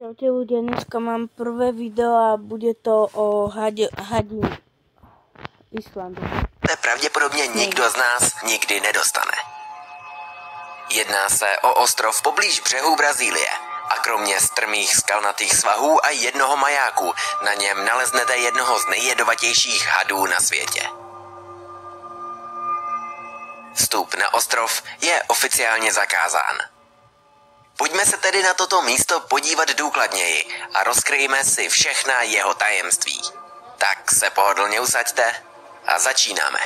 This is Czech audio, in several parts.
Čaute ľudia, dneska mám prvé video a bude to o hadí Islandu. Pravděpodobně nikdo z nás nikdy nedostane. Jedná se o ostrov poblíž břehu Brazílie a kromě strmých skalnatých svahů a jednoho majáku na něm naleznete jednoho z nejjedovatějších hadů na světě. Vstup na ostrov je oficiálně zakázán. Pojďme se tedy na toto místo podívat důkladněji a rozkryjme si všechna jeho tajemství. Tak se pohodlně usaďte a začínáme.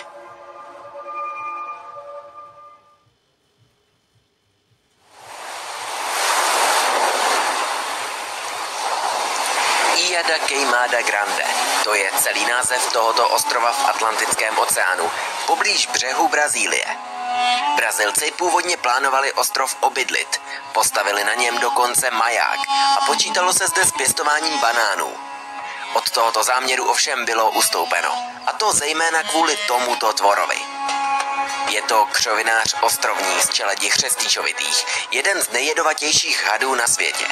Ilha da Queimada Grande, to je celý název tohoto ostrova v Atlantickém oceánu, poblíž břehu Brazílie. Brazilci původně plánovali ostrov obydlit, postavili na něm dokonce maják a počítalo se zde s pěstováním banánů. Od tohoto záměru ovšem bylo ustoupeno, a to zejména kvůli tomuto tvorovi. Je to křovinář ostrovní z čeledi chřestýčovitých, jeden z nejjedovatějších hadů na světě.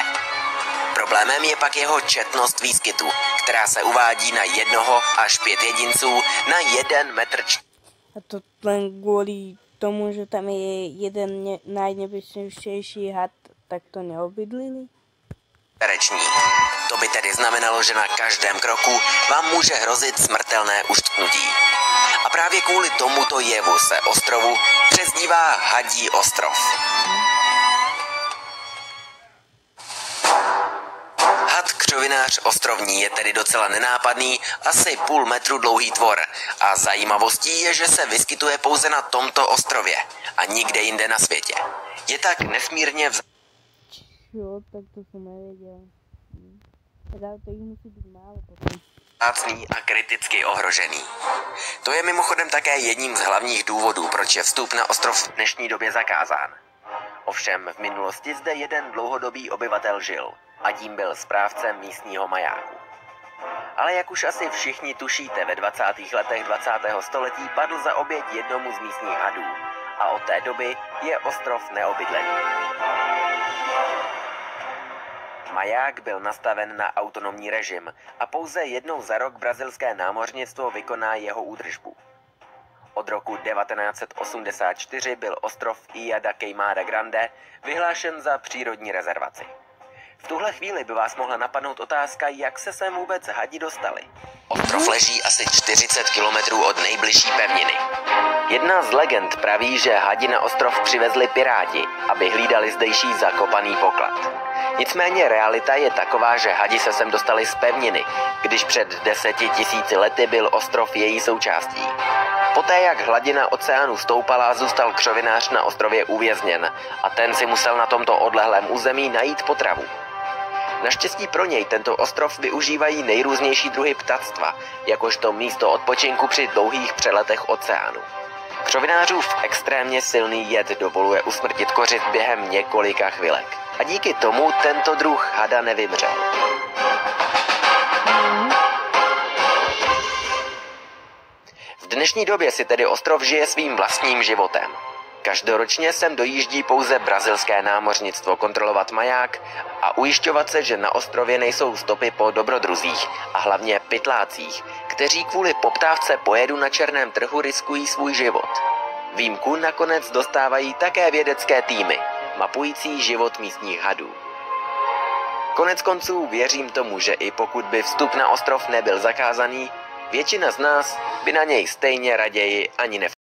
Problémem je pak jeho četnost výskytu, která se uvádí na 1 až 5 jedinců na 1 metr čtverečný. A to len kvôli tomu, že tam je jeden najnebezpečnejší had, tak to neobydlili? To by tedy znamenalo, že na každém kroku vám může hrozit smrtelné uštknutí. A právě kvůli tomuto jevu se ostrovu přezdívá Hadí ostrov. Had křovinář ostrovní je tedy docela nenápadný, asi půl metru dlouhý tvor. A zajímavostí je, že se vyskytuje pouze na tomto ostrově a nikde jinde na světě. Je tak nesmírně Jo, tak to som nevedel. Teda to ich musí byť málo potom. vzácný a kriticky ohrožený. To je mimochodem také jedním z hlavních důvodů, proč je vstup na ostrov v dnešní době zakázán. Ovšem v minulosti zde jeden dlouhodobý obyvatel žil a tím byl správcem místního majáku. Ale jak už asi všichni tušíte, ve 20. letech 20. století padl za oběť jednomu z místních hadů a od té doby je ostrov neobydlený. Maják byl nastaven na autonomní režim a pouze jednou za rok brazilské námořnictvo vykoná jeho údržbu. Od roku 1984 byl ostrov Ilha da Queimada Grande vyhlášen za přírodní rezervaci. V tuhle chvíli by vás mohla napadnout otázka, jak se sem vůbec hadi dostali. Ostrov leží asi 40 kilometrů od nejbližší pevniny. Jedna z legend praví, že hadi na ostrov přivezli piráti, aby hlídali zdejší zakopaný poklad. Nicméně realita je taková, že hadi se sem dostali z pevniny, když před 10 000 lety byl ostrov její součástí. Poté, jak hladina oceánu stoupala, zůstal křovinář na ostrově uvězněn a ten si musel na tomto odlehlém území najít potravu. Naštěstí pro něj tento ostrov využívají nejrůznější druhy ptactva, jakožto místo odpočinku při dlouhých přeletech oceánu. Křovinářův extrémně silný jed dovoluje usmrtit kořist během několika chvilek. A díky tomu tento druh hada nevymřel. V dnešní době si tedy ostrov žije svým vlastním životem. Každoročně sem dojíždí pouze brazilské námořnictvo kontrolovat maják a ujišťovat se, že na ostrově nejsou stopy po dobrodruzích a hlavně pytlácích, kteří kvůli poptávce po jedu na černém trhu riskují svůj život. Výjimku nakonec dostávají také vědecké týmy, mapující život místních hadů. Koneckonců věřím tomu, že i pokud by vstup na ostrov nebyl zakázaný, většina z nás by na něj stejně raději ani